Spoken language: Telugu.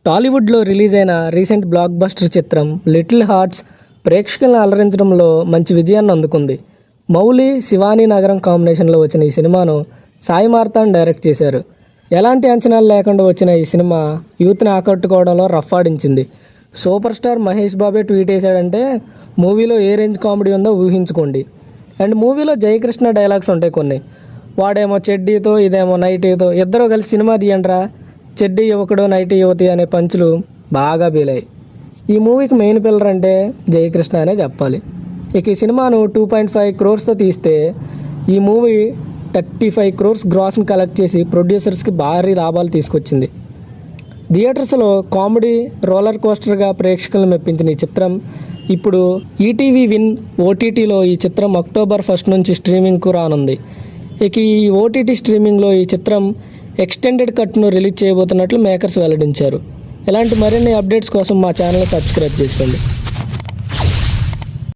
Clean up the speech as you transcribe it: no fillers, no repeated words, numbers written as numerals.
టాలీవుడ్లో రిలీజ్ అయిన రీసెంట్ బ్లాక్ బస్టర్ చిత్రం లిటిల్ హార్ట్స్ ప్రేక్షకులను అలరించడంలో మంచి విజయాన్ని అందుకుంది. మౌలి, శివానీ నగరం కాంబినేషన్లో వచ్చిన ఈ సినిమాను సాయి మార్తాండ్ డైరెక్ట్ చేశారు. ఎలాంటి అంచనాలు లేకుండా వచ్చిన ఈ సినిమా యూత్ని ఆకట్టుకోవడంలో రఫ్ ఆడించింది. సూపర్ స్టార్ మహేష్ బాబే ట్వీట్ చేశాడంటే మూవీలో ఏ రేంజ్ కామెడీ ఉందో ఊహించుకోండి. అండ్ మూవీలో జయకృష్ణ డైలాగ్స్ ఉంటాయి కొన్ని. వాడేమో చెడ్డీతో, ఇదేమో నైటీతో, ఇద్దరు కలిసి సినిమా తీయండిరా, చెడ్డీ యువకుడు నైటీ యువతి అనే పంచులు బాగా బీలాయి. ఈ మూవీకి మెయిన్ పిల్లర్ అంటే జయకృష్ణ అనే చెప్పాలి. ఇక ఈ సినిమాను 2.5 crores తీస్తే ఈ మూవీ 35 crores గ్రాస్ని కలెక్ట్ చేసి ప్రొడ్యూసర్స్కి భారీ లాభాలు తీసుకొచ్చింది. థియేటర్స్లో కామెడీ రోలర్ కోస్టర్గా ప్రేక్షకులను మెప్పించిన ఈ చిత్రం ఇప్పుడు ఈటీవీ విన్ ఓటీటీలో ఈ చిత్రం October 1 నుంచి స్ట్రీమింగ్కు రానుంది. ఇక ఈ ఓటీటీ స్ట్రీమింగ్లో ఈ చిత్రం ఎక్స్టెండెడ్ కట్ను రిలీజ్ చేయబోతున్నట్లు మేకర్స్ వెల్లడించారు. ఇలాంటి మరిన్ని అప్డేట్స్ కోసం మా ఛానల్ని సబ్స్క్రైబ్ చేసుకోండి.